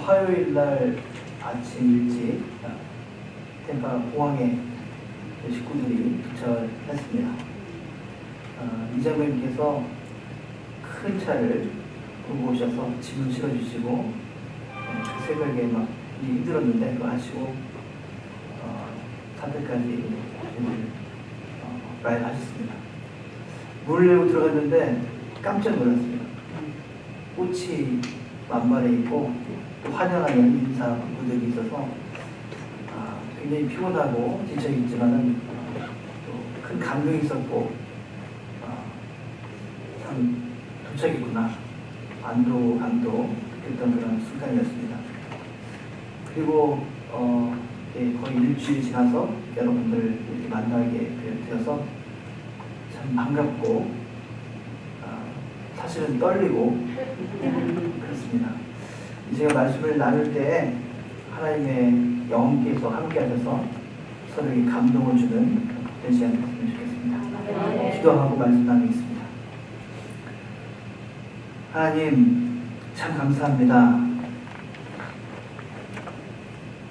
화요일 날 아침 일찍 템파 공항에 식구들이 도착을 했습니다. 이장님께서 큰 차를 끌고 오셔서 짐을 실어주시고 그 새벽에 막 힘들었는데 그거 하시고 산대까지 라이드 하셨습니다. 문을 열고 들어갔는데 깜짝 놀랐습니다. 꽃이 만발해 있고 또 환영하는 인사 무들이 있어서 굉장히 피곤하고 지쳐있지만은 또 큰 감동이 있었고 참 도착했구나 안도 감도 느꼈던 그런 순간이었습니다. 그리고 거의 일주일이 지나서 여러분들 이렇게 만나게 되어서 참 반갑고 사실은 떨리고 그렇습니다. 제가 말씀을 나눌 때 하나님의 영께서 함께 하셔서 서로에게 감동을 주는 그런 시간이 됐으면 좋겠습니다. 기도하고 말씀 나누겠습니다. 하나님 참 감사합니다.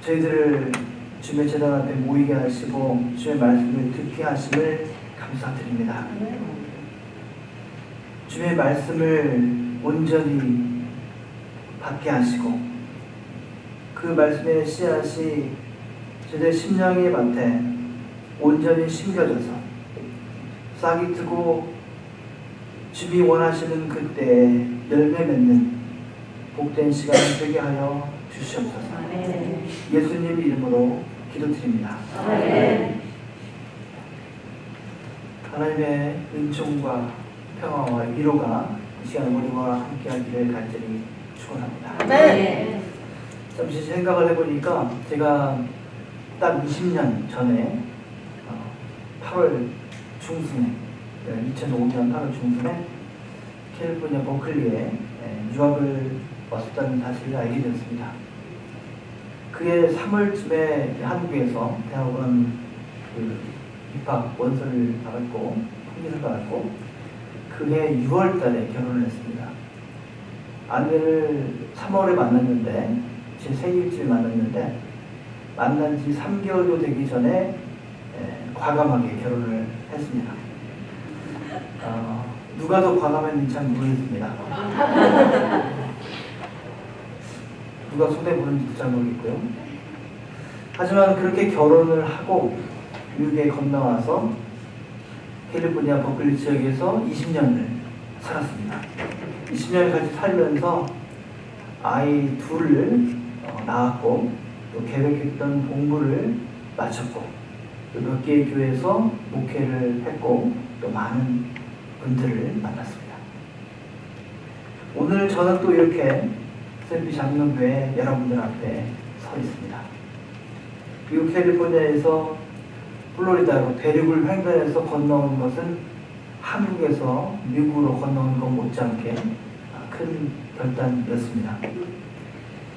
저희들을 주의 제단 앞에 모이게 하시고 주의 말씀을 듣게 하심을 감사드립니다. 주의 말씀을 온전히 받게 하시고 그 말씀의 씨앗이 저희의 심령의 밭에 온전히 심겨져서 싹이 트고 주님이 원하시는 그때에 열매 맺는 복된 시간이 되게 하여 주시옵소서. 예수님 이름으로 기도드립니다. 하나님의 은총과 평화와 위로가 이 시간 우리와 함께하기를 간절히 축원합니다. 잠시 생각을 해보니까 제가 딱 20년 전에 8월 중순에 2005년 8월 중순에 캘리포니아 버클리에 유학을 왔었다는 사실을 알게 되었습니다. 그해 3월쯤에 한국에서 대학원 입학 원서를 받았고 통지를 받았고 그해 6월 달에 결혼을 했습니다. 아내를 3월에 만났는데 제 생일쯤에 만났는데 만난 지 3개월도 되기 전에 과감하게 결혼을 했습니다. 누가 더 과감했는지 참 모르겠습니다. 누가 손해보는지도 잘 모르겠고요. 하지만 그렇게 결혼을 하고 미국에 건너와서 캘리포니아 버클리 지역에서 20년을 살았습니다. 20년을 같이 살면서 아이 둘을 낳았고 또 계획했던 공부를 마쳤고 또 몇 개의 교회에서 목회를 했고 또 많은 분들을 만났습니다. 오늘 저는 또 이렇게 샌피 장로교회 여러분들 앞에 서 있습니다. 미국 캘리포니아에서 플로리다로 대륙을 횡단해서 건너온 것은 한국에서 미국으로 건너온 것 못지않게 큰 결단이었습니다.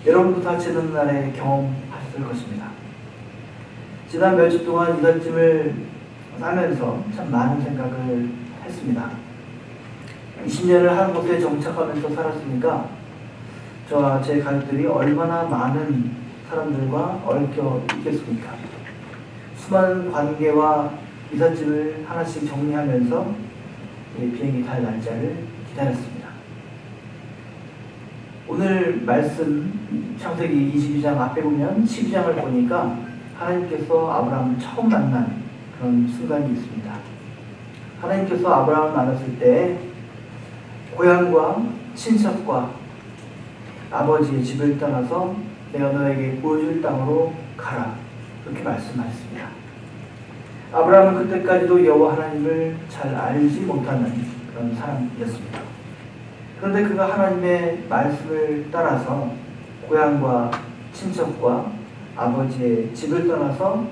여러분도 다 지난날에 경험하셨을 것입니다. 지난 몇 주 동안 이삿짐을 싸면서 참 많은 생각을 했습니다. 20년을 한 곳에 정착하면서 살았으니까 저와 제 가족들이 얼마나 많은 사람들과 얽혀 있겠습니까? 수많은 관계와 이삿짐을 하나씩 정리하면서 비행기 탈 날짜를 기다렸습니다. 오늘 말씀 창세기 22장 앞에 보면 12장을 보니까 하나님께서 아브라함을 처음 만난 그런 순간이 있습니다. 하나님께서 아브라함을 만났을 때 고향과 친척과 아버지의 집을 떠나서 내가 너에게 보여줄 땅으로 가라 그렇게 말씀하셨습니다. 아브라함은 그때까지도 여호와 하나님을 잘 알지 못하는 그런 사람이었습니다. 그런데 그가 하나님의 말씀을 따라서 고향과 친척과 아버지의 집을 떠나서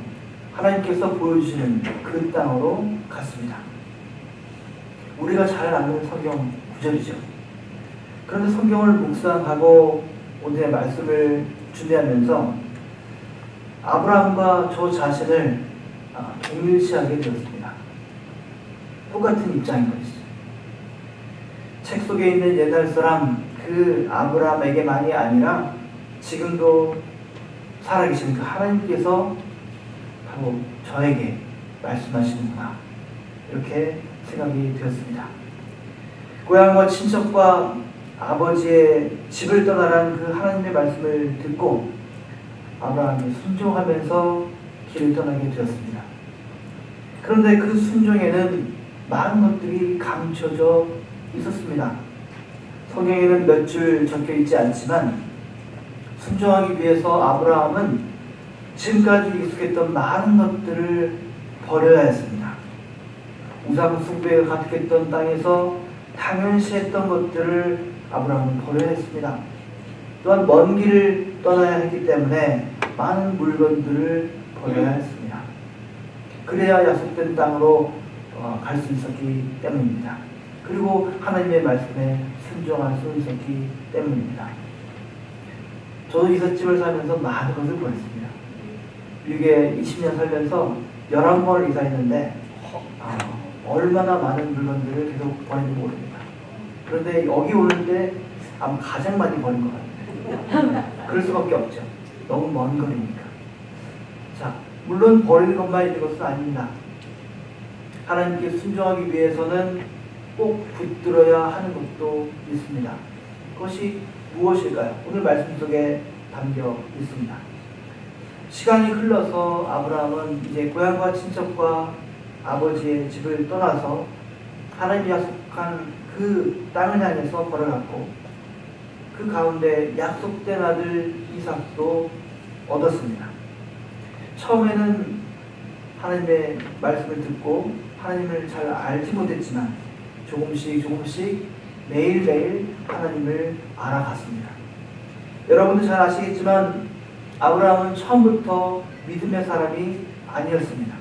하나님께서 보여주시는 그 땅으로 갔습니다. 우리가 잘 아는 성경 구절이죠. 그런데 성경을 묵상하고 오늘의 말씀을 준비하면서 아브라함과 저 자신을 동일시하게 되었습니다. 똑같은 입장인 것이죠. 책 속에 있는 옛날 사람 그 아브라함에게만이 아니라 지금도 살아계시는 그 하나님께서 바로 저에게 말씀하시는구나, 이렇게 생각이 되었습니다. 고향과 친척과 아버지의 집을 떠나라는 그 하나님의 말씀을 듣고 아브라함이 순종하면서 길을 떠나게 되었습니다. 그런데 그 순종에는 많은 것들이 감춰져 있었습니다. 성경에는 몇 줄 적혀 있지 않지만 순종하기 위해서 아브라함은 지금까지 익숙했던 많은 것들을 버려야 했습니다. 우상 숭배가 가득했던 땅에서 당연시했던 것들을 아브라함은 버려야 했습니다. 또한 먼 길을 떠나야 했기 때문에 많은 물건들을 버려야 했습니다. 그래야 약속된 땅으로 갈 수 있었기 때문입니다. 그리고 하나님의 말씀에 순종할 수 있었기 때문입니다. 저도 이삿짐을 사면서 많은 것을 버렸습니다. 미국에 20년 살면서 11번을 이사했는데 얼마나 많은 물건들을 계속 버리는지 모릅니다. 그런데 여기 오는데 아마 가장 많이 버린 것 같아요. 그럴 수밖에 없죠. 너무 먼 거리니까. 자, 물론 버리는 것만 있는 것은 아닙니다. 하나님께 순종하기 위해서는 꼭 붙들어야 하는 것도 있습니다. 그것이 무엇일까요? 오늘 말씀 속에 담겨 있습니다. 시간이 흘러서 아브라함은 이제 고향과 친척과 아버지의 집을 떠나서 하나님이 약속한 그 땅을 향해서 걸어갔고, 그 가운데 약속된 아들 이삭도 얻었습니다. 처음에는 하나님의 말씀을 듣고 하나님을 잘 알지 못했지만 조금씩 매일매일 하나님을 알아갔습니다. 여러분도 잘 아시겠지만 아브라함은 처음부터 믿음의 사람이 아니었습니다.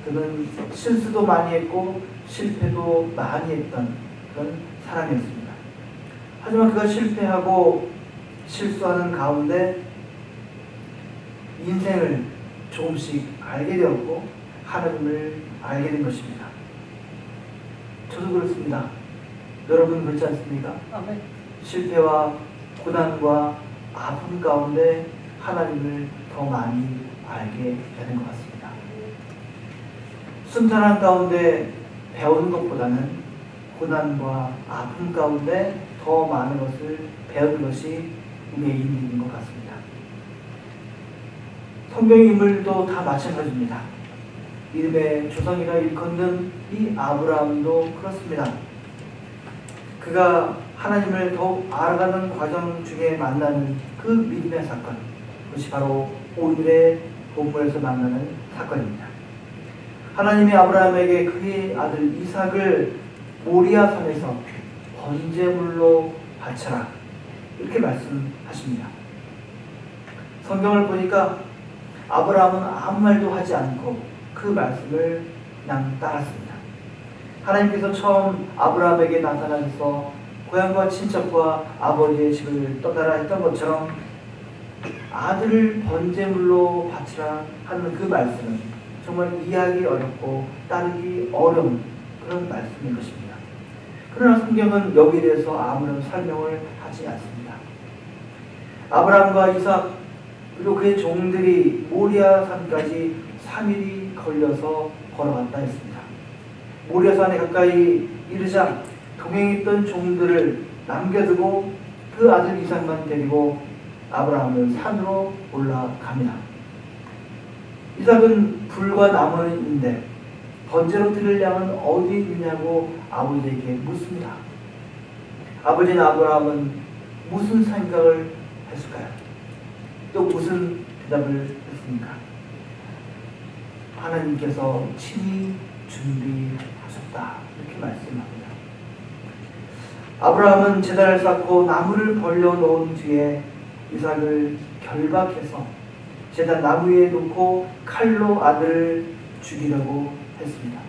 그는 실수도 많이 했고 실패도 많이 했던 그런 사람이었습니다. 하지만 그가 실패하고 실수하는 가운데 인생을 조금씩 알게 되었고 하나님을 알게 된 것입니다. 저도 그렇습니다. 여러분 그렇지 않습니까? 아멘. 실패와 고난과 아픔 가운데 하나님을 더 많이 알게 되는 것 같습니다. 순탄한 가운데 배우는 것보다는 고난과 아픔 가운데 더 많은 것을 배우는 것이 우리의 인생인 것 같습니다. 성경 인물도 다 마찬가지입니다. 믿음의 조상이라 일컫는 이 아브라함도 그렇습니다. 그가 하나님을 더욱 알아가는 과정 중에 만나는 그 믿음의 사건, 그것이 바로 오늘의 본문에서 만나는 사건입니다. 하나님이 아브라함에게 그의 아들 이삭을 모리아 산에서 번제물로 바쳐라, 이렇게 말씀하십니다. 성경을 보니까 아브라함은 아무 말도 하지 않고 그 말씀을 그냥 따랐습니다. 하나님께서 처음 아브라함에게 나타나셔서 고향과 친척과 아버지의 집을 떠나라 했던 것처럼 아들을 번제물로 바치라 하는 그 말씀은 정말 이해하기 어렵고 따르기 어려운 그런 말씀인 것입니다. 그러나 성경은 여기에 대해서 아무런 설명을 하지 않습니다. 아브라함과 이삭 그리고 그의 종들이 모리아 산까지 3일이 걸려서 걸어갔다 했습니다. 모리아 산에 가까이 이르자 동행했던 종들을 남겨두고 그 아들 이삭만 데리고 아브라함은 산으로 올라갑니다. 이삭은 불과 나무는 있는데 번제로 드릴 양은 어디 있느냐고 아버지에게 묻습니다. 아버지는 아브라함은 무슨 생각을 했을까요? 또 무슨 대답을 했습니까? 하나님께서 친히 준비하셨다, 이렇게 말씀합니다. 아브라함은 제단을 쌓고 나무를 벌려놓은 뒤에 이삭을 결박해서 제단 나무 위에 놓고 칼로 아들을 죽이려고 했습니다.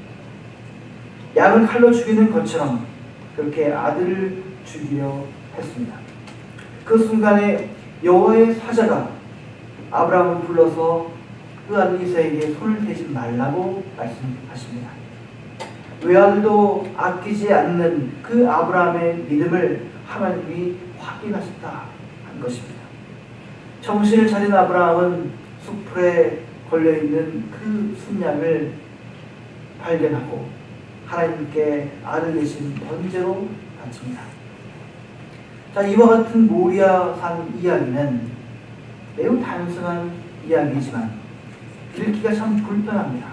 양을 칼로 죽이는 것처럼 그렇게 아들을 죽이려 했습니다. 그 순간에 여호와의 사자가 아브라함을 불러서 그 아들 이삭에게 손을 대지 말라고 말씀하십니다. 외아들도 아끼지 않는 그 아브라함의 믿음을 하나님이 확인하셨다 한 것입니다. 정신을 차린 아브라함은 숲풀에 걸려있는 그 순양을 발견하고 하나님께 알을 내신 번제로 바칩니다. 자, 이와 같은 모리아산 이야기는 매우 단순한 이야기이지만 읽기가 참 불편합니다.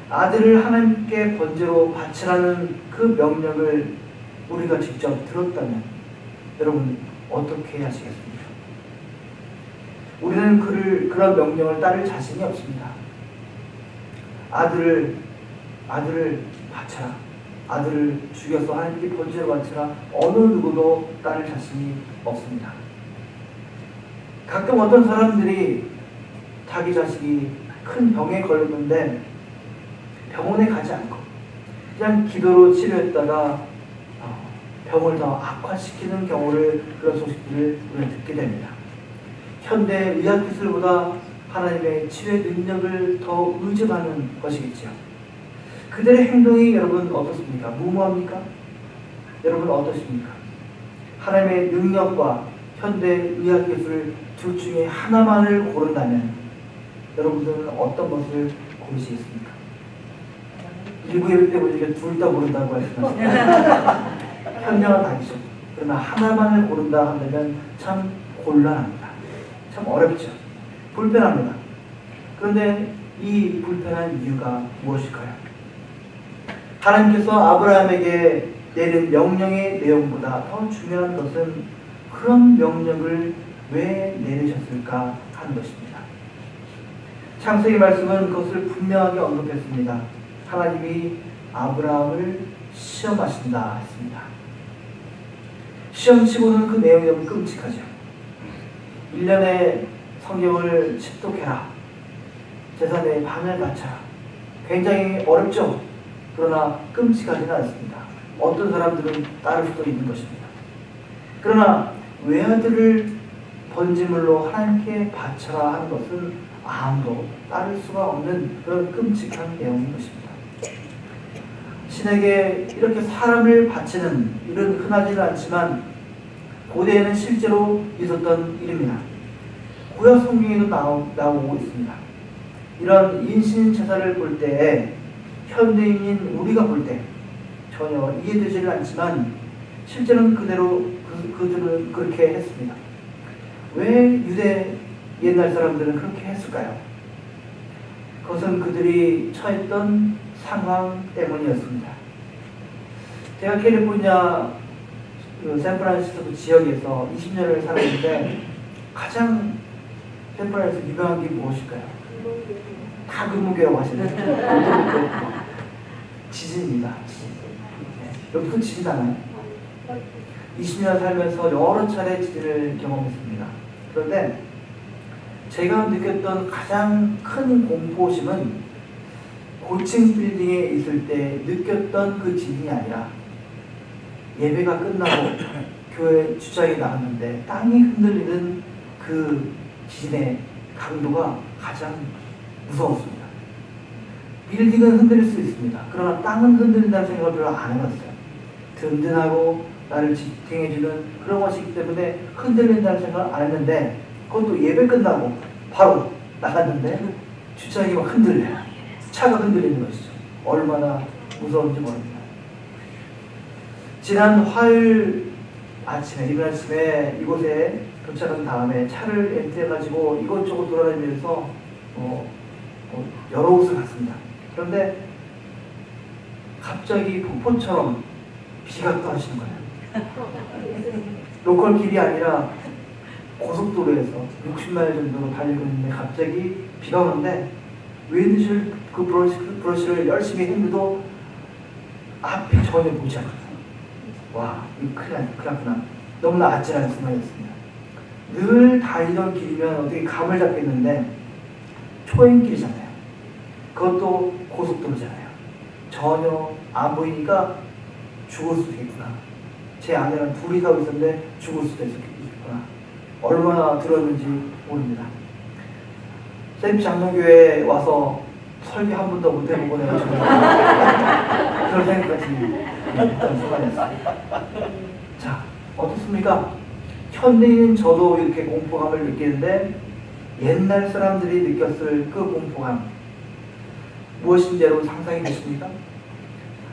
아들을 하나님께 번제로 바치라는 그 명령을 우리가 직접 들었다면 여러분 어떻게 하시겠습니까? 우리는 그런 명령을 따를 자신이 없습니다. 아들을 바쳐라. 아들을 죽여서 하나님께 번제로 바쳐라. 어느 누구도 따를 자신이 없습니다. 가끔 어떤 사람들이 자기 자식이 큰 병에 걸렸는데 병원에 가지 않고 그냥 기도로 치료했다가 병을 더 악화시키는 경우를, 그런 소식들을 우리는 듣게 됩니다. 현대 의학 기술보다 하나님의 치유의 능력을 더 의존하는 것이겠죠. 그들의 행동이 여러분 어떻습니까? 무모합니까? 여러분 어떠십니까? 하나님의 능력과 현대 의학 기술 둘 중에 하나만을 고른다면 여러분들은 어떤 것을 고르시겠습니까? 일부 예배 때 보니까 둘 다 고른다고 말씀하셨습니다. 현명한 당이죠. 그러나 하나만을 고른다 한다면 참 곤란합니다. 참 어렵죠. 불편합니다. 그런데 이 불편한 이유가 무엇일까요? 하나님께서 아브라함에게 내린 명령의 내용보다 더 중요한 것은 그런 명령을 왜 내리셨을까 하는 것입니다. 창세기 말씀은 그것을 분명하게 언급했습니다. 하나님이 아브라함을 시험하신다 했습니다. 시험치고는 그 내용이 너무 끔찍하죠. 1년에 성경을 집독해라. 제사의 반을 바쳐라. 굉장히 어렵죠. 그러나 끔찍하지는 않습니다. 어떤 사람들은 따를 수도 있는 것입니다. 그러나 외아들을 번제물로 하나님께 바쳐라 하는 것은 아무도 따를 수가 없는 그런 끔찍한 내용인 것입니다. 신에게 이렇게 사람을 바치는 일은 흔하지는 않지만 고대에는 실제로 있었던 일입니다. 구약 성경에도 나오고 있습니다. 이런 인신 제사를 볼 때 현대인인 우리가 볼 때 전혀 이해되지는 않지만 실제로는 그들은 그렇게 했습니다. 왜 유대 옛날 사람들은 그렇게 했을까요? 그것은 그들이 처했던 상황 때문이었습니다. 제가 캘리포니아 샌프란시스코 지역에서 20년을 살았는데 가장 샌프란시스코 유명한 게 무엇일까요? 다 근무교라고 하시네요. 지진입니다. 네. 여기도 지진 않아요? 20년 살면서 여러 차례 지진을 경험했습니다. 그런데 제가 느꼈던 가장 큰 공포심은 고층 빌딩에 있을 때 느꼈던 그 지진이 아니라 예배가 끝나고 교회 주차장에 나갔는데 땅이 흔들리는 그 지진의 강도가 가장 무서웠습니다. 빌딩은 흔들릴 수 있습니다. 그러나 땅은 흔들린다는 생각을 별로 안 해봤어요. 든든하고 나를 지탱해주는 그런 것이기 때문에 흔들린다는 생각을 안 했는데 그것도 예배 끝나고 바로 나갔는데 주차장이 막 흔들려요. 차가 흔들리는 것이죠. 얼마나 무서운지 모릅니다. 지난 화요일 아침에, 이른 아침에 이곳에 도착한 다음에 차를 렌트해가지고 이곳저곳 돌아다니면서 여러 곳을 갔습니다. 그런데 갑자기 폭포처럼 비가 떨어지는 거예요. 로컬 길이 아니라 고속도로에서 60마일 정도로 달리고 있는데 갑자기 비가 오는데 윈드실 그 브러쉬를 열심히 했는데도 앞이 전혀 보이지 않았어요. 와, 이거 큰일 났구나. 너무나 아찔한 순간이었습니다. 늘 다니던 길이면 어떻게 감을 잡겠는데 초행길이잖아요. 그것도 고속도로잖아요. 전혀 안 보이니까 죽을 수도 있겠구나. 제 아내랑 둘이 가고 있었는데 죽을 수도 있겠구나. 얼마나 들었는지 모릅니다. 샘 장로교회에 와서 설교 한 번도 못 해보고 내가 그런 생각까지 했던 순간이었어요. 자, 어떻습니까? 현대인인 저도 이렇게 공포감을 느끼는데 옛날 사람들이 느꼈을 그 공포감 무엇인지 여러분 상상이 되십니까?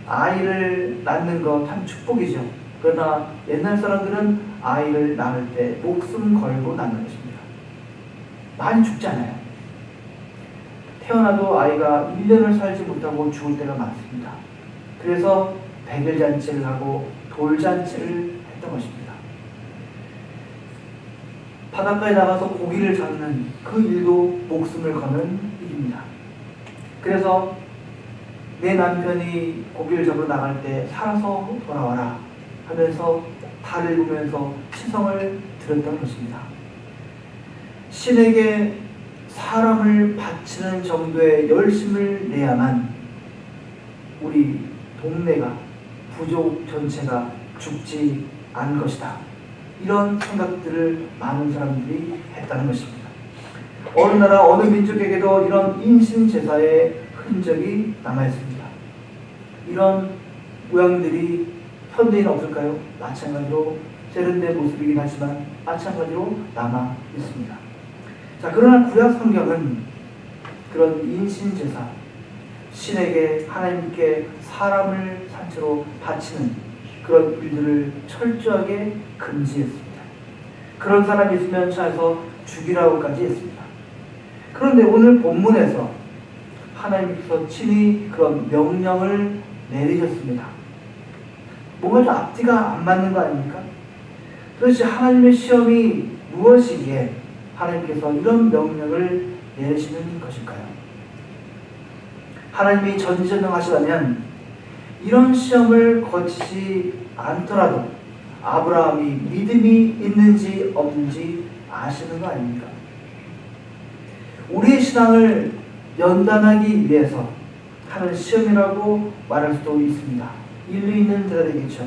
아이를 낳는 거 참 축복이죠. 그러나 옛날 사람들은 아이를 낳을 때 목숨 걸고 낳는 것입니다. 많이 죽잖아요. 태어나도 아이가 1년을 살지 못하고 죽을 때가 많습니다. 그래서 백일잔치를 하고 돌잔치를 했던 것입니다. 바닷가에 나가서 고기를 잡는 그 일도 목숨을 거는 일입니다. 그래서 내 남편이 고기를 잡으러 나갈 때 살아서 돌아와라 하면서 달을 보면서 시성을 드렸던 것입니다. 신에게 사람을 바치는 정도의 열심을 내야만 우리 동네가, 부족 전체가 죽지 않을 것이다. 이런 생각들을 많은 사람들이 했다는 것입니다. 어느 나라 어느 민족에게도 이런 인신제사의 흔적이 남아있습니다. 이런 모양들이 현대에는 없을까요? 마찬가지로 세련된 모습이긴 하지만 마찬가지로 남아 있습니다. 자, 그러나 구약 성경은 그런 인신제사, 신에게 하나님께 사람을 산채로 바치는 그런 일들을 철저하게 금지했습니다. 그런 사람이 있으면 차에서 죽이라고까지 했습니다. 그런데 오늘 본문에서 하나님께서 친히 그런 명령을 내리셨습니다. 뭔가 좀 앞뒤가 안 맞는 거 아닙니까? 도대체 하나님의 시험이 무엇이기에 하나님께서 이런 명령을 내리시는 것일까요? 하나님이 전지전능하시다면 이런 시험을 거치지 않더라도 아브라함이 믿음이 있는지 없는지 아시는 거 아닙니까? 우리의 신앙을 연단하기 위해서 하는 시험이라고 말할 수도 있습니다. 일리 있는 대답이겠죠.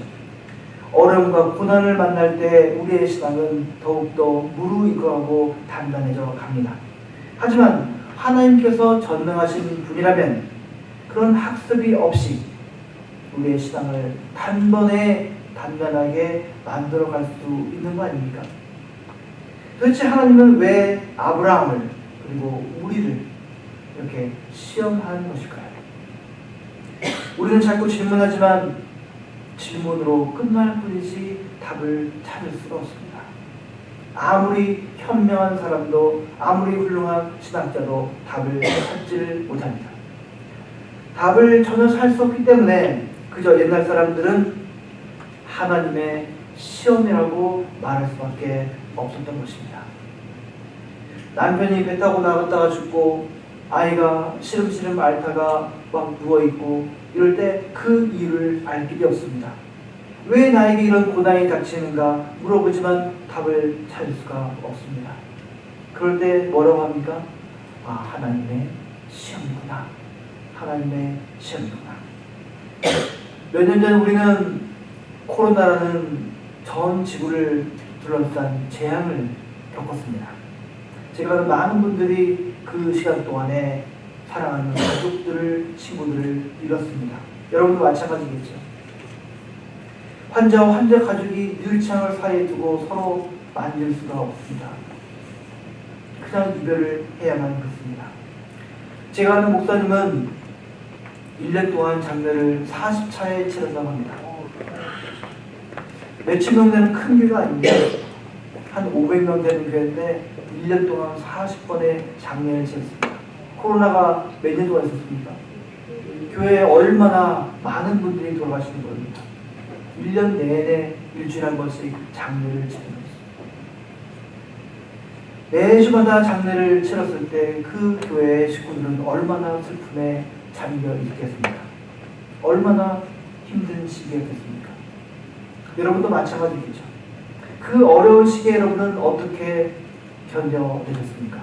어려움과 고난을 만날 때 우리의 신앙은 더욱더 무르익어가고 단단해져 갑니다. 하지만 하나님께서 전능하신 분이라면 그런 학습이 없이 우리의 신앙을 단번에 단단하게 만들어갈 수 있는 거 아닙니까? 도대체 하나님은 왜 아브라함을 그리고 우리를 이렇게 시험하는 것일까요? 우리는 자꾸 질문하지만 질문으로 끝날 뿐이지 답을 찾을 수가 없습니다. 아무리 현명한 사람도 아무리 훌륭한 신학자도 답을 찾지를 못합니다. 답을 전혀 찾을 수 없기 때문에 그저 옛날 사람들은 하나님의 시험이라고 말할 수밖에 없었던 것입니다. 남편이 배 타고 나갔다가 죽고 아이가 시름시름 앓다가 막 누워있고 이럴 때 그 이유를 알 길이 없습니다. 왜 나에게 이런 고난이 닥치는가 물어보지만 답을 찾을 수가 없습니다. 그럴 때 뭐라고 합니까? 아, 하나님의 시험이구나. 하나님의 시험이구나. 몇 년 전 우리는 코로나라는 전 지구를 둘러싼 재앙을 겪었습니다. 제가 아는 많은 분들이 그 시간 동안에 사랑하는 가족들을, 친구들을 잃었습니다. 여러분도 마찬가지겠죠. 환자와 환자 가족이 늘창을 사이에 두고 서로 만질 수가 없습니다. 그냥 이별을 해야만 그렇습니다. 제가 아는 목사님은 1년 동안 장례를 40차에 치렀다고 합니다. 몇천 명 되는 큰 교회가 아닙니다. 한 500명 되는 교회인데 1년 동안 40번의 장례를 치렀습니다. 코로나가 몇 년 동안 있었습니까? 교회에 얼마나 많은 분들이 돌아가시는 겁니다. 1년 내내 일주일에 한 번씩 장례를 치르는 것입니다. 매주마다 장례를 치렀을 때 그 교회의 식구들은 얼마나 슬픔에 잠겨 있겠습니까? 얼마나 힘든 시기였겠습니까? 여러분도 마찬가지겠죠. 그 어려운 시기에 여러분은 어떻게 견뎌내셨습니까?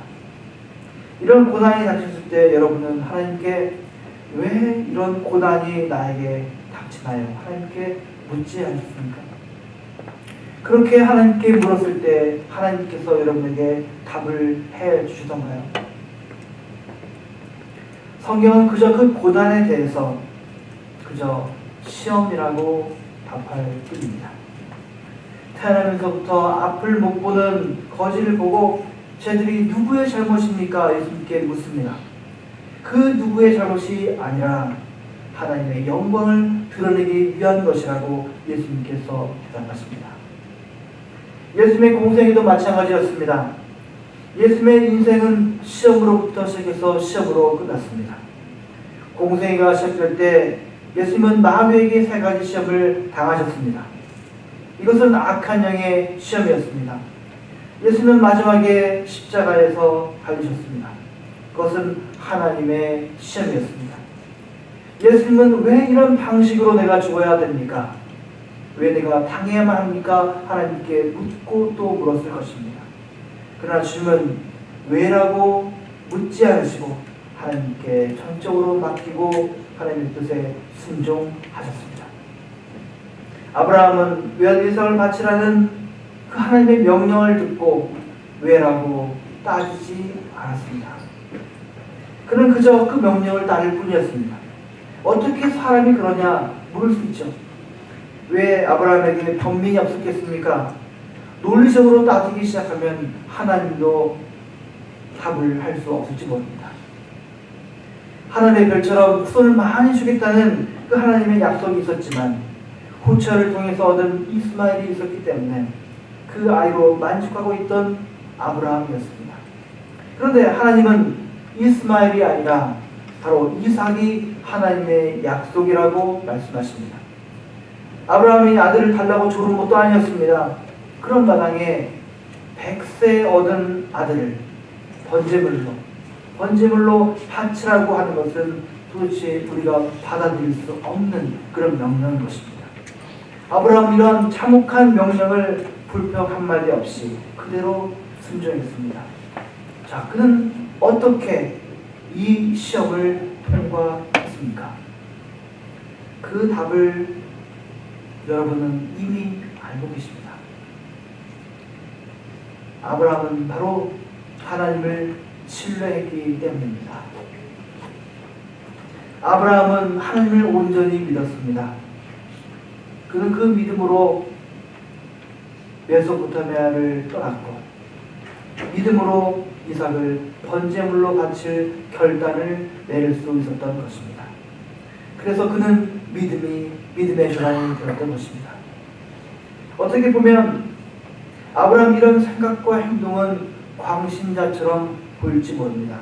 이런 고난이 닥쳤을 때 여러분은 하나님께 왜 이런 고난이 나에게 닥치나요? 하나님께 묻지 않습니까? 그렇게 하나님께 물었을 때 하나님께서 여러분에게 답을 해 주시던가요? 성경은 그저 그 고난에 대해서 그저 시험이라고 답할 뿐입니다. 태어나면서부터 앞을 못 보는 거지를 보고 쟤들이 누구의 잘못입니까? 예수님께 묻습니다. 그 누구의 잘못이 아니라 하나님의 영광을 드러내기 위한 것이라고 예수님께서 대답하십니다. 예수님의 공생애도 마찬가지였습니다. 예수님의 인생은 시험으로부터 시작해서 시험으로 끝났습니다. 공생애가 시작될 때 예수님은 마귀에게 3가지 시험을 당하셨습니다. 이것은 악한 영의 시험이었습니다. 예수님은 마지막에 십자가에서 달리셨습니다. 그것은 하나님의 시험이었습니다. 예수님은 왜 이런 방식으로 내가 죽어야 됩니까? 왜 내가 당해야만 합니까? 하나님께 묻고 또 물었을 것입니다. 그러나 주님은 왜라고 묻지 않으시고 하나님께 전적으로 맡기고 하나님의 뜻에 순종하셨습니다. 아브라함은 외아들 이삭을 바치라는 그 하나님의 명령을 듣고 왜라고 따지지 않았습니다. 그는 그저 그 명령을 따를 뿐이었습니다. 어떻게 사람이 그러냐 물을 수 있죠. 왜 아브라함에게 변민이 없었겠습니까? 논리적으로 따지기 시작하면 하나님도 답을 할 수 없을지 모릅니다. 하늘의 별처럼 후손을 많이 주겠다는 그 하나님의 약속이 있었지만 후처를 통해서 얻은 이스마엘이 있었기 때문에 그 아이로 만족하고 있던 아브라함이었습니다. 그런데 하나님은 이스마엘이 아니라 바로 이삭이 하나님의 약속이라고 말씀하십니다. 아브라함이 아들을 달라고 조른 것도 아니었습니다. 그런 마당에 100세 얻은 아들을 번제물로 바치라고 하는 것은 도대체 우리가 받아들일 수 없는 그런 명령인 것입니다. 아브라함은 이런 참혹한 명령을 불평 한마디 없이 그대로 순종했습니다. 자, 그는 어떻게 이 시험을 통과했습니까? 그 답을 여러분은 이미 알고 계십니다. 아브라함은 바로 하나님을 신뢰했기 때문입니다. 아브라함은 하나님을 온전히 믿었습니다. 그는 그 믿음으로 메소포타미아를 떠났고 믿음으로 이삭을 번제물로 바칠 결단을 내릴 수 있었던 것입니다. 그래서 그는 믿음의 전환이 되었던 것입니다. 어떻게 보면 아브라함 이런 생각과 행동은 광신자처럼 보일지 모릅니다.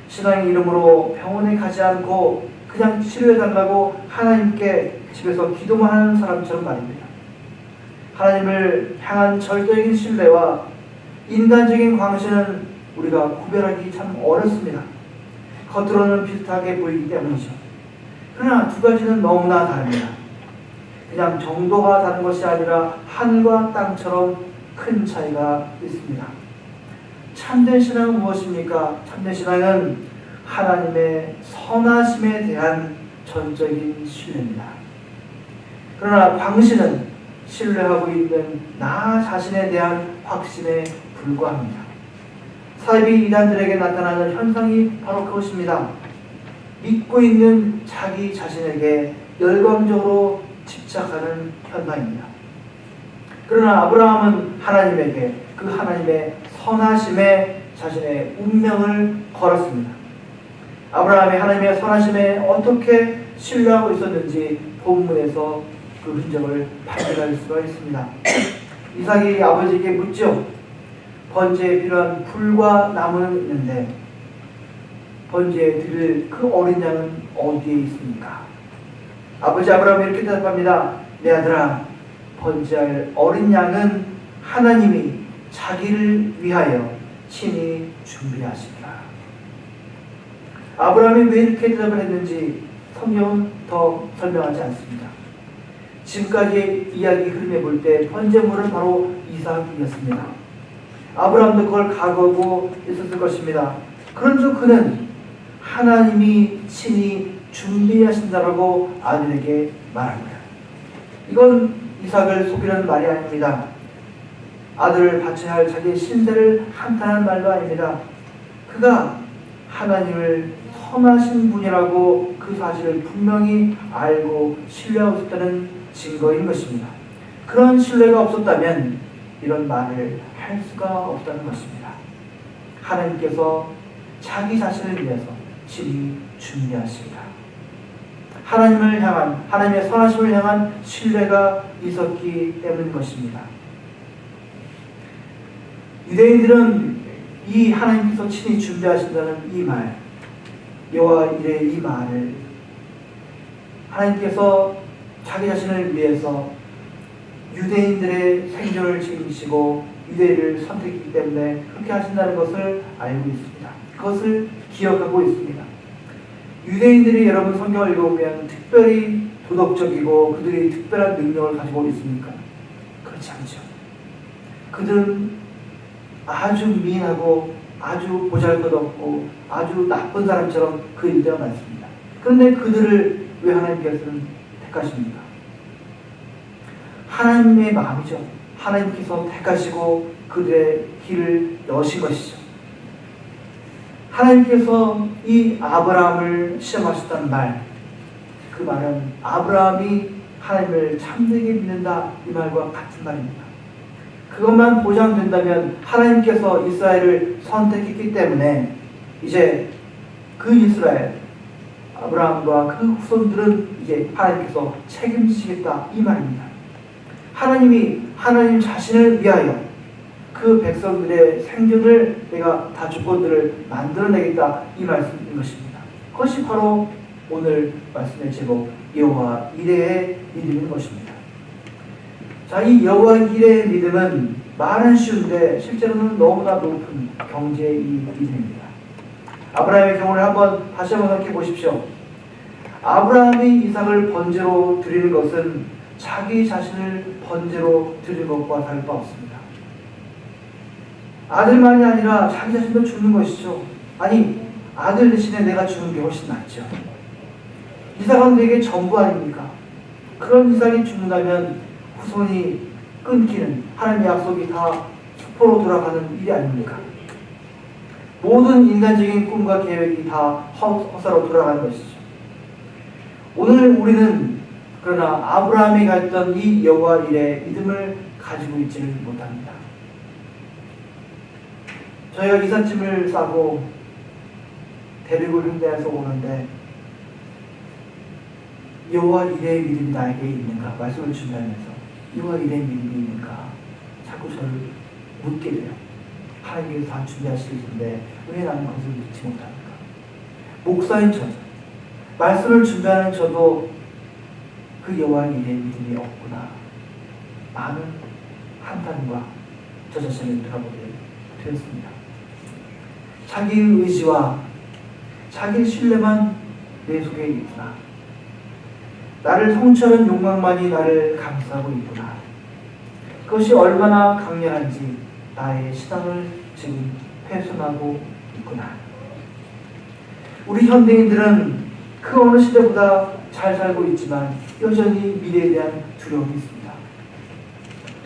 신앙의 이름으로 병원에 가지 않고 그냥 치료해달라고 하나님께 집에서 기도만 하는 사람처럼 말입니다. 하나님을 향한 절대적인 신뢰와 인간적인 광신은 우리가 구별하기 참 어렵습니다. 겉으로는 비슷하게 보이기 때문이죠. 그러나 두 가지는 너무나 다릅니다. 그냥 정도가 다른 것이 아니라 하늘과 땅처럼 큰 차이가 있습니다. 참된 신앙은 무엇입니까? 참된 신앙은 하나님의 선하심에 대한 전적인 신뢰입니다. 그러나 광신은 신뢰하고 있는 나 자신에 대한 확신에 불과합니다. 사이비 이단들에게 나타나는 현상이 바로 그것입니다. 믿고 있는 자기 자신에게 열광적으로 집착하는 현상입니다. 그러나 아브라함은 하나님에게 그 하나님의 선하심에 자신의 운명을 걸었습니다. 아브라함이 하나님의 선하심에 어떻게 신뢰하고 있었는지 본문에서 그 흔적을 발견할 수가 있습니다. 이삭이 아버지에게 묻죠. 번제에 필요한 불과 나무는 있는데 번제에 드릴 그 어린 양은 어디에 있습니까? 아버지 아브라함이 이렇게 대답합니다. 내 아들아, 번제할 어린 양은 하나님이 자기를 위하여 친히 준비하시리라. 아브라함이 왜 이렇게 대답을 했는지 성경은 더 설명하지 않습니다. 지금까지의 이야기 흐름에 볼 때 번제물은 바로 이삭이었습니다. 아브라함도 그걸 각오하고 있었을 것입니다. 그런즉 그는 하나님이 친히 준비하신다라고 아들에게 말합니다. 이건 이삭을 속이는 말이 아닙니다. 아들을 바쳐야 할 자기의 신세를 한탄한 말도 아닙니다. 그가 하나님을 선하신 분이라고 그 사실을 분명히 알고 신뢰하고 있다는 증거인 것입니다. 그런 신뢰가 없었다면 이런 말을 할 수가 없다는 것입니다. 하나님께서 자기 자신을 위해서 친히 준비하십니다. 하나님을 향한, 하나님의 선하심을 향한 신뢰가 있었기 때문인 것입니다. 유대인들은 이 하나님께서 친히 준비하신다는 이 말, 여호와 이레의 이 말을 하나님께서 자기 자신을 위해서 유대인들의 생존을 책임지시고 유대인을 선택했기 때문에 그렇게 하신다는 것을 알고 있습니다. 그것을 기억하고 있습니다. 유대인들이 여러분 성경을 읽어보면 특별히 도덕적이고 그들이 특별한 능력을 가지고 있습니까? 그렇지 않죠. 그들은 아주 미인하고 아주 보잘것없고 아주 나쁜 사람처럼 그릴 때가 많습니다. 그런데 그들을 왜 하나님께서는 택하십니까? 하나님의 마음이죠. 하나님께서 택하시고 그들의 길을 여신 것이죠. 하나님께서 이 아브라함을 시험하셨다는 말, 그 말은 아브라함이 하나님을 참되게 믿는다 이 말과 같은 말입니다. 그것만 보장된다면 하나님께서 이스라엘을 선택했기 때문에 이제 그 이스라엘, 아브라함과 그 후손들은 이제 하나님께서 책임지시겠다 이 말입니다. 하나님이 하나님 자신을 위하여 그 백성들의 생존을 내가 다 주권들을 만들어내겠다 이 말씀인 것입니다. 그것이 바로 오늘 말씀의 제목 여호와 이레의 믿음인 것입니다. 자, 이 여호와 이레의 믿음은 말은 쉬운데 실제로는 너무나 높은 경제의 이 믿음입니다. 아브라함의 경우를 다시 한번 생각해 보십시오. 아브라함이 이삭을 번제로 드리는 것은 자기 자신을 번제로 드리는 것과 다를 바 없습니다. 아들만이 아니라 자기 자신도 죽는 것이죠. 아니, 아들 대신에 내가 죽는 게 훨씬 낫죠. 이삭은 내게 전부 아닙니까? 그런 이삭이 죽는다면 후손이 끊기는 하나님의 약속이 다 수포로 돌아가는 일이 아닙니까? 모든 인간적인 꿈과 계획이 다 헛사로 돌아가는 것이죠. 오늘 우리는 그러나 아브라함이 가졌던 이 여호와 이레의 믿음을 가지고 있지를 못합니다. 저희가 이삿짐을 싸고 대륙을 횡단해서 오는데 여호와 이레의 믿음이 나에게 있는가 말씀을 준비하면서 여호와 이레의 믿음이 있는가 자꾸 저를 묻게 돼요. 하나님께서 다 준비하실 텐데 왜 나는 그것을 믿지 못합니까? 목사인 저도 말씀을 준비하는 저도 그 여호와 이레의 믿음이 없구나. 많은 한탄과 저 자신을 돌아보게 되었습니다. 자기의 의지와 자기의 신뢰만 내 속에 있구나. 나를 성취하는 욕망만이 나를 감싸고 있구나. 그것이 얼마나 강렬한지 나의 신앙을 지금 훼손하고 있구나. 우리 현대인들은 그 어느 시대보다 잘 살고 있지만 여전히 미래에 대한 두려움이 있습니다.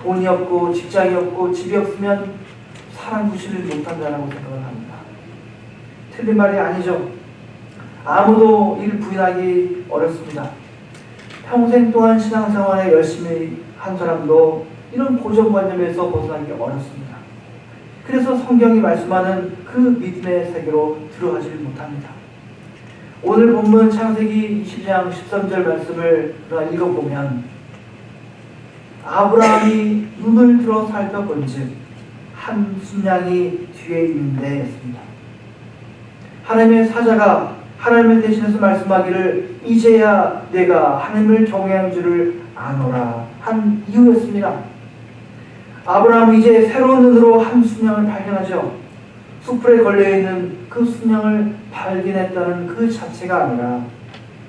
돈이 없고 직장이 없고 집이 없으면 사람 구실을 못한다라고 생각을 합니다. 틀린 말이 아니죠. 아무도 이를 부인하기 어렵습니다. 평생 동안 신앙생활에 열심히 한 사람도 이런 고정관념에서 벗어나기 어렵습니다. 그래서 성경이 말씀하는 그 믿음의 세계로 들어가지 못합니다. 오늘 본문 창세기 20장 13절 말씀을 읽어보면 아브라함이 눈을 들어 살펴본즉 한 순양이 뒤에 있는데 했습니다. 하나님의 사자가 하나님을 대신해서 말씀하기를 이제야 내가 하나님을 경외한 줄을 아노라 한 이유였습니다. 아브라함은 이제 새로운 눈으로 한 순양을 발견하죠. 수풀에 걸려있는 그 순양을 발견했다는 그 자체가 아니라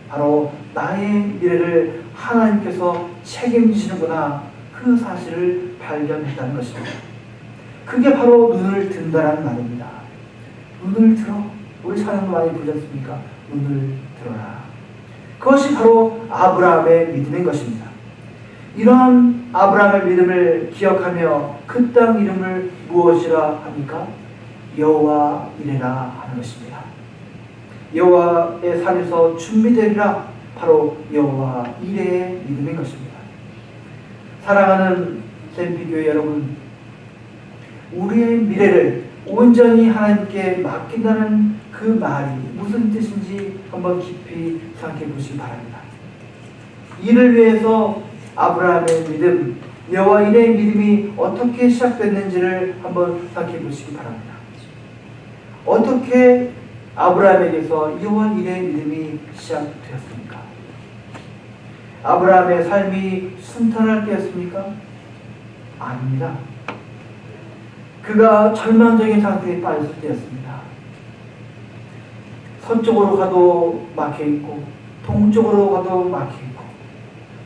바로 나의 미래를 하나님께서 책임지시는구나 그 사실을 발견했다는 것입니다. 그게 바로 눈을 든다라는 말입니다. 눈을 들어. 우리 찬양도 많이 부르지 않습니까? 눈을 들어라. 그것이 바로 아브라함의 믿음인 것입니다. 이러한 아브라함의 믿음을 기억하며 그 땅 이름을 무엇이라 합니까? 여호와 이레라 하는 것입니다. 여호와의 산에서 준비되리라 바로 여호와 이레의 믿음인 것입니다. 사랑하는 샘피교회 여러분, 우리의 미래를 온전히 하나님께 맡긴다는 그 말이 무슨 뜻인지 한번 깊이 생각해 보시기 바랍니다. 이를 위해서 아브라함의 믿음, 여호와 일의 믿음이 어떻게 시작됐는지를 한번 생각해 보시기 바랍니다. 어떻게 아브라함에게서 여호와 일의 믿음이 시작되었습니까? 아브라함의 삶이 순탄할 때였습니까? 아닙니다. 그가 절망적인 상태에 빠졌을 때였습니다. 서쪽으로 가도 막혀있고 동쪽으로 가도 막혀있고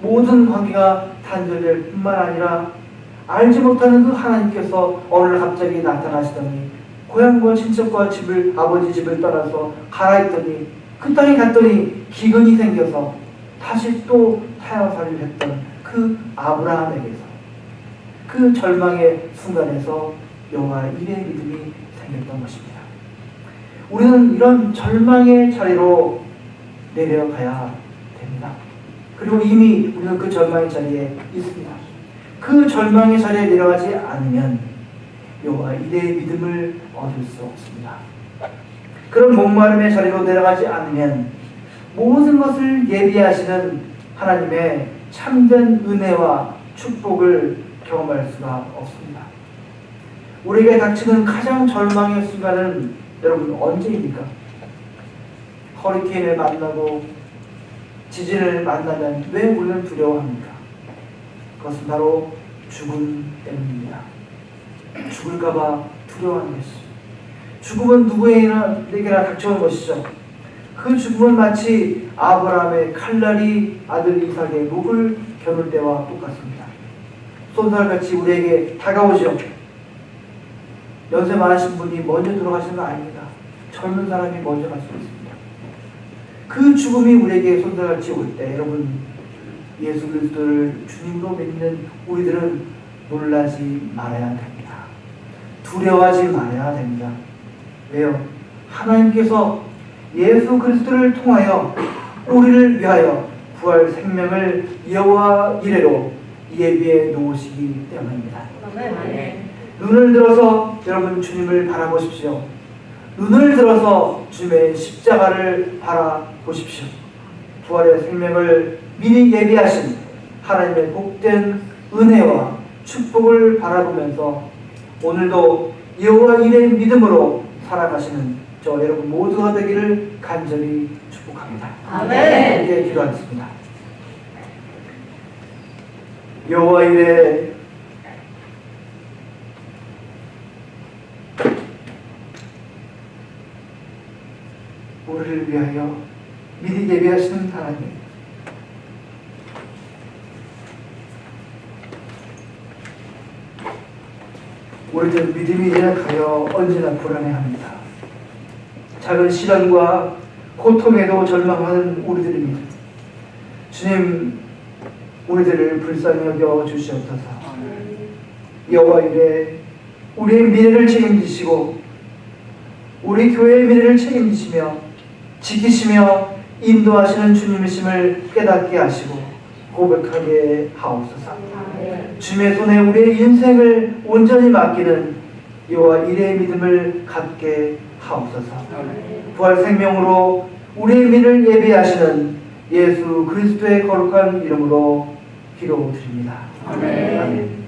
모든 관계가 단절될 뿐만 아니라 알지 못하는 그 하나님께서 어느 날 갑자기 나타나시더니 고향과 친척과 집을, 아버지 집을 떠나서 가라 했더니 그 땅에 갔더니 기근이 생겨서 다시 또 타향살이를 했던 그 아브라함에게서 그 절망의 순간에서 여호와 일의 믿음이 생겼던 것입니다. 우리는 이런 절망의 자리로 내려가야 됩니다. 그리고 이미 우리는 그 절망의 자리에 있습니다. 그 절망의 자리에 내려가지 않으면 여호와 일의 믿음을 얻을 수 없습니다. 그런 목마름의 자리로 내려가지 않으면 모든 것을 예비하시는 하나님의 참된 은혜와 축복을 경험할 수가 없습니다. 우리에게 닥치는 가장 절망의 순간은 여러분 언제입니까? 허리케인을 만나고 지진을 만나면 왜 우리는 두려워합니까? 그것은 바로 죽음 때문입니다. 죽을까봐 두려워하는 것이죠. 죽음은 누구에게나 닥쳐오는 것이죠. 그 죽음은 마치 아브라함의 칼날이 아들 이삭의 목을 겨눌 때와 똑같습니다. 쏜살같이 우리에게 다가오죠. 연세 많으신 분이 먼저 돌아가시는 거 아닙니다. 젊은 사람이 먼저 갈 수 있습니다. 그 죽음이 우리에게 쏜살같이 올 때 여러분, 예수 그리스도를 주님으로 믿는 우리들은 놀라지 말아야 됩니다. 두려워하지 말아야 됩니다. 왜요? 하나님께서 예수 그리스도를 통하여 우리를 위하여 부활 생명을 여호와 이레로 예비해 놓으시기 때문입니다. 눈을 들어서 여러분 주님을 바라보십시오. 눈을 들어서 주님의 십자가를 바라보십시오. 부활의 생명을 미리 예비하신 하나님의 복된 은혜와 축복을 바라보면서 오늘도 여호와 일의 믿음으로 살아가시는 저 여러분 모두가 되기를 간절히 축복합니다. 아멘. 함께 기도하겠습니다. 여호와 일의 우리를 위하여 미리 예비하시는 하나님, 우리들 믿음이 연약하여 언제나 불안해합니다. 작은 시련과 고통에도 절망하는 우리들입니다. 주님, 우리들을 불쌍히 여겨 주시옵소서. 여호와 이레 우리의 미래를 책임지시고 우리 교회의 미래를 책임지시며 지키시며 인도하시는 주님이심을 깨닫게 하시고 고백하게 하옵소서. 주님의 손에 우리의 인생을 온전히 맡기는 여호와 이레의 믿음을 갖게 하옵소서. 부활 생명으로 우리의 미래를 예비하시는 예수 그리스도의 거룩한 이름으로 기도드립니다. 아멘.